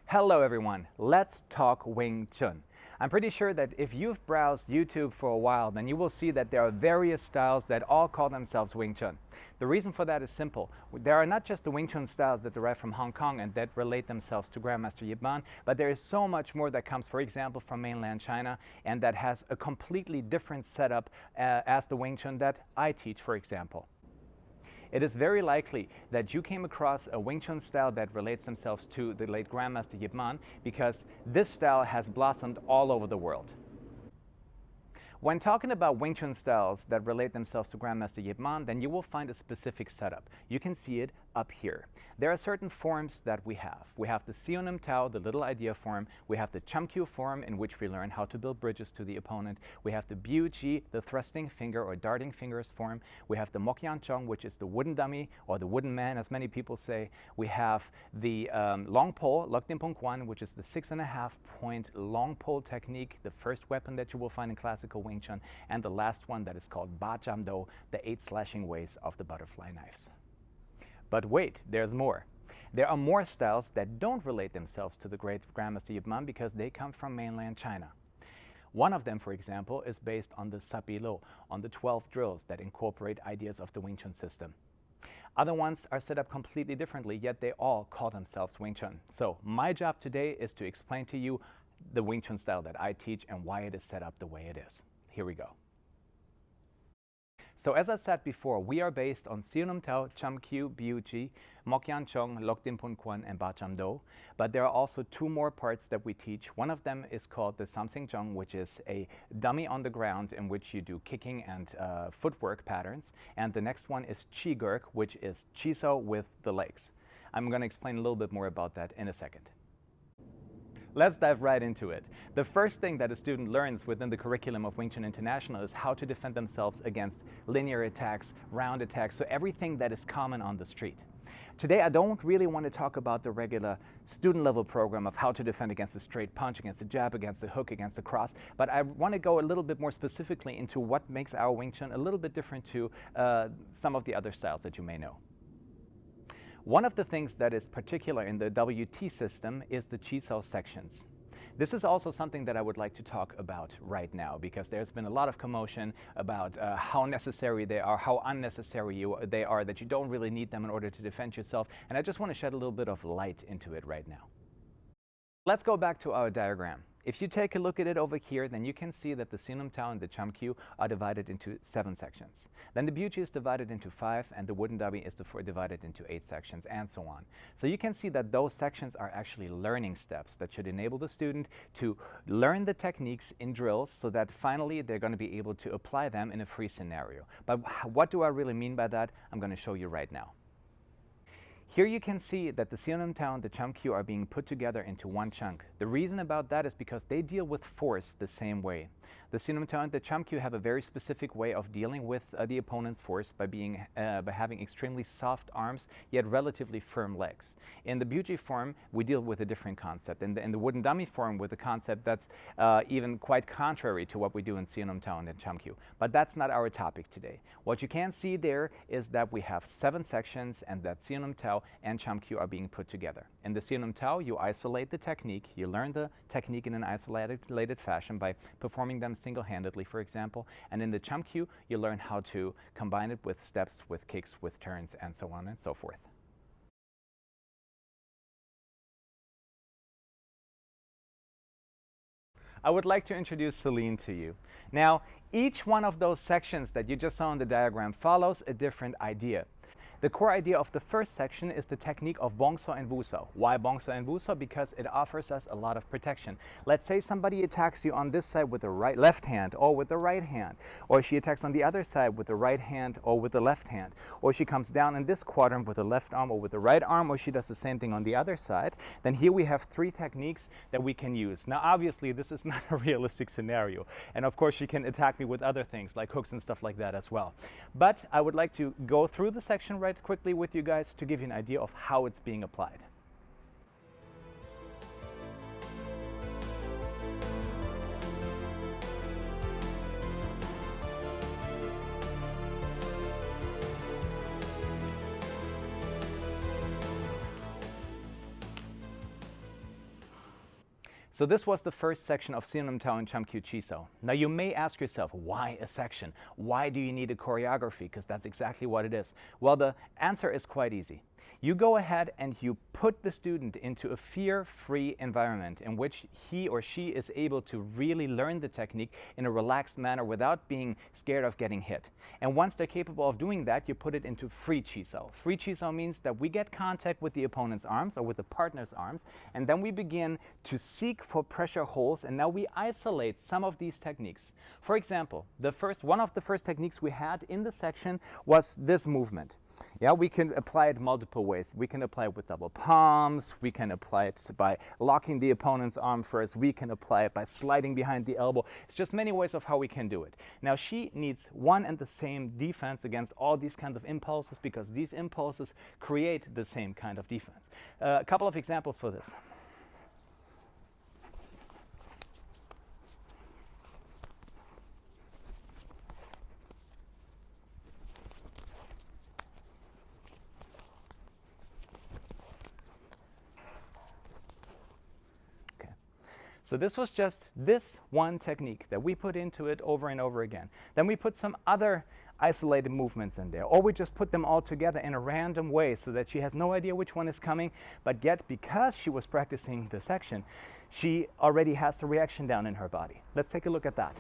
Hello everyone, let's talk Wing Chun. I'm pretty sure that if you've browsed YouTube for a while, then you will see that there are various styles that all call themselves Wing Chun. The reason for that is simple. There are not just the Wing Chun styles that derive from Hong Kong and that relate themselves to Grandmaster Yip Man, but there is so much more that comes, for example, from mainland China and that has a completely different setup as the Wing Chun that I teach, for example. It is very likely that you came across a Wing Chun style that relates themselves to the late Grandmaster Yip Man because this style has blossomed all over the world. When talking about Wing Chun styles that relate themselves to Grandmaster Yip Man, then you will find a specific setup. You can see it up here. There are certain forms that we have. We have the Siu Tao, the little idea form. We have the Chamkyu form, in which we learn how to build bridges to the opponent. We have the Biu Ji, the thrusting finger or darting fingers form. We have the Mokyan Chong, which is the wooden dummy or the wooden man, as many people say. We have the long pole, Lok Dim Pong Kwan, which is the 6.5 point long pole technique, the first weapon that you will find in classical Wing Chun, and the last one that is called Ba Cham Do, the 8 slashing ways of the butterfly knives. But wait, there's more. There are more styles that don't relate themselves to the great Grandmaster Yip Man because they come from mainland China. One of them, for example, is based on the Sapi Lo, on the 12 drills that incorporate ideas of the Wing Chun system. Other ones are set up completely differently, yet they all call themselves Wing Chun. So my job today is to explain to you the Wing Chun style that I teach and why it is set up the way it is. Here we go. So as I said before, we are based on Siu Tao, Chamkyu, Biu Ji, Mokyan Chong, Lok Dim Pun Kwan, and Ba Cham Do. But there are also two more parts that we teach. One of them is called the Samsing Chong, which is a dummy on the ground in which you do kicking and footwork patterns. And the next one is Chi Gurk, which is Chi Sao with the legs. I'm going to explain a little bit more about that in a second. Let's dive right into it. The first thing that a student learns within the curriculum of Wing Chun International is how to defend themselves against linear attacks, round attacks, so everything that is common on the street. Today, I don't really want to talk about the regular student level program of how to defend against a straight punch, against a jab, against a hook, against a cross, but I want to go a little bit more specifically into what makes our Wing Chun a little bit different to some of the other styles that you may know. One of the things that is particular in the WT system is the Chi Sao sections. This is also something that I would like to talk about right now because there's been a lot of commotion about how necessary they are, how unnecessary they are, that you don't really need them in order to defend yourself, and I just want to shed a little bit of light into it right now. Let's go back to our diagram. If you take a look at it over here, then you can see that the Siu Tao and the Chamkyu are divided into 7 sections. Then the Biu Ji is divided into 5, and the wooden dummy is divided into 8 sections, and so on. So you can see that those sections are actually learning steps that should enable the student to learn the techniques in drills so that finally they're going to be able to apply them in a free scenario. But what do I really mean by that? I'm going to show you right now. Here you can see that the Siu Tao and the Chamkyu are being put together into one chunk. The reason about that is because they deal with force the same way. The Siu Tao and the Chamkyu have a very specific way of dealing with the opponent's force by having extremely soft arms yet relatively firm legs. In the Biu Ji form, we deal with a different concept. In the wooden dummy form, with a concept that's even quite contrary to what we do in Siu Tao and Chamkyu. But that's not our topic today. What you can see there is that we have 7 sections and that Siu Tao and Chamkyu are being put together. In the Siu Tao, you isolate the technique. You learn the technique in an isolated fashion by performing them single-handedly, for example. And in the Chamkyu, you learn how to combine it with steps, with kicks, with turns, and so on and so forth. I would like to introduce Celine to you. Now, each one of those sections that you just saw in the diagram follows a different idea. The core idea of the first section is the technique of Bongso and Wuso. Why Bongso and Wuso? Because it offers us a lot of protection. Let's say somebody attacks you on this side with the left hand or with the right hand, or she attacks on the other side with the right hand or with the left hand, or she comes down in this quadrant with the left arm or with the right arm, or she does the same thing on the other side. Then here we have 3 techniques that we can use. Now obviously this is not a realistic scenario, and of course she can attack me with other things like hooks and stuff like that as well. But I would like to go through the section right quickly with you guys to give you an idea of how it's being applied. So this was the first section of Siunam Tao and Chamkyu Chi Sao. Now you may ask yourself, why a section? Why do you need a choreography? Because that's exactly what it is. Well, the answer is quite easy. You go ahead and you put the student into a fear-free environment in which he or she is able to really learn the technique in a relaxed manner without being scared of getting hit. And once they're capable of doing that, you put it into free Chi Sao. Free Chi Sao means that we get contact with the opponent's arms or with the partner's arms, and then we begin to seek for pressure holes, and now we isolate some of these techniques. For example, one of the first techniques we had in the section was this movement. Yeah, we can apply it multiple ways. We can apply it with double palms. We can apply it by locking the opponent's arm first. We can apply it by sliding behind the elbow. It's just many ways of how we can do it. Now, she needs one and the same defense against all these kinds of impulses because these impulses create the same kind of defense. A couple of examples for this. So this was just this one technique that we put into it over and over again. Then we put some other isolated movements in there, or we just put them all together in a random way so that she has no idea which one is coming, but yet because she was practicing the section, she already has the reaction down in her body. Let's take a look at that.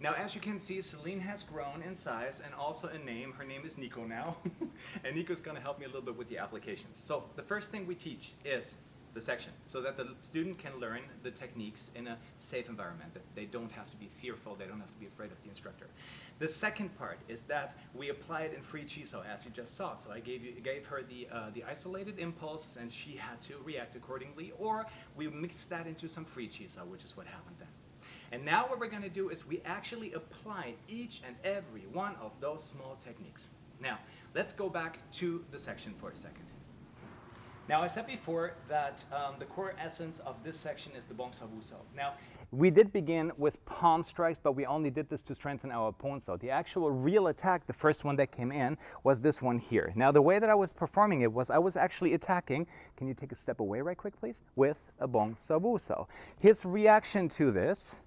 Now, as you can see, Celine has grown in size and also a name. Her name is Nico now. And Nico's going to help me a little bit with the applications. So the first thing we teach is the section so that the student can learn the techniques in a safe environment. That they don't have to be fearful. They don't have to be afraid of the instructor. The second part is that we apply it in free Chi Sao, as you just saw. So I gave her the isolated impulses, and she had to react accordingly. Or we mixed that into some free Chi Sao, which is what happened then. And now what we're going to do is we actually apply each and every one of those small techniques. Now, let's go back to the section for a second. Now, I said before that the core essence of this section is the Bong Sa Vu Sao. Now, we did begin with palm strikes, but we only did this to strengthen our opponent. So the actual real attack, the first one that came in, was this one here. Now, the way that I was performing it was I was actually attacking, can you take a step away right quick, please, with a Bong Sa Vu Sao. His reaction to this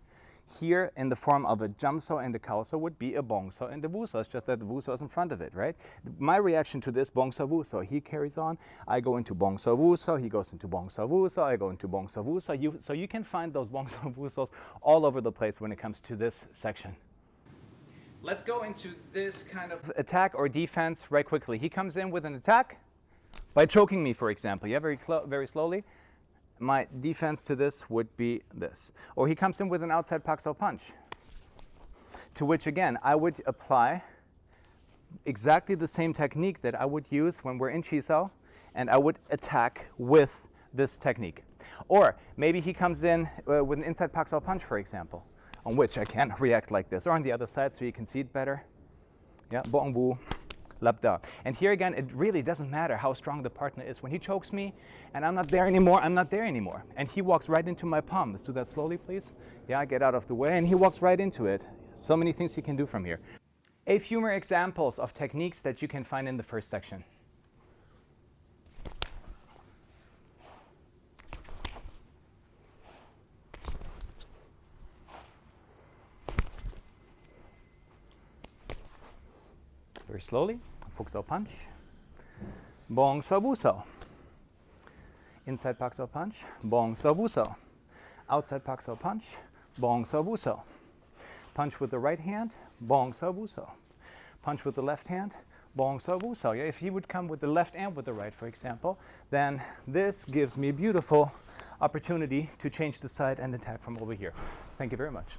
here in the form of a jump saw and a cow saw would be a bong saw and a vu saw. It's just that the vu saw is in front of it, right? My reaction to this bong saw vu saw, he carries on, I go into bong saw vu saw, he goes into bong saw vu saw, I go into bong saw vu saw. So you can find those bong saw vu saws all over the place when it comes to this section. Let's go into this kind of attack or defense right quickly. He comes in with an attack by choking me, for example. Yeah, very slowly. My defense to this would be this. Or he comes in with an outside pak sao punch, to which again I would apply exactly the same technique that I would use when we're in Chi Sao, and I would attack with this technique. Or maybe he comes in with an inside pak sao punch, for example, on which I can react like this, or on the other side so you can see it better. Yeah, bong vu. Labda. And here again, it really doesn't matter how strong the partner is. When he chokes me and I'm not there anymore, I'm not there anymore. And he walks right into my palm. Let's do that slowly, please. Yeah, get out of the way. And he walks right into it. So many things you can do from here. A few more examples of techniques that you can find in the first section. Very slowly. Fuk Sao punch, Bong Sa Vu Sao, inside pak sao punch, Bong Sa Vu Sao, outside pak sao punch, Bong Sa Vu Sao, punch with the right hand, Bong Sa Vu Sao, punch with the left hand, Bong Sa Vu Sao. Yeah, if he would come with the left and with the right, for example, then this gives me a beautiful opportunity to change the side and attack from over here. Thank you very much.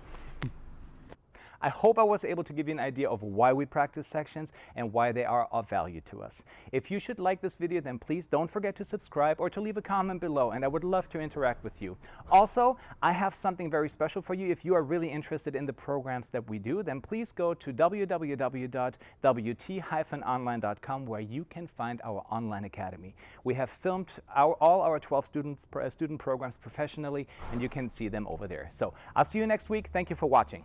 I hope I was able to give you an idea of why we practice sections and why they are of value to us. If you should like this video, then please don't forget to subscribe or to leave a comment below, and I would love to interact with you. Also, I have something very special for you. If you are really interested in the programs that we do, then please go to www.wt-online.com, where you can find our online academy. We have filmed all our 12 student programs professionally, and you can see them over there. So I'll see you next week. Thank you for watching.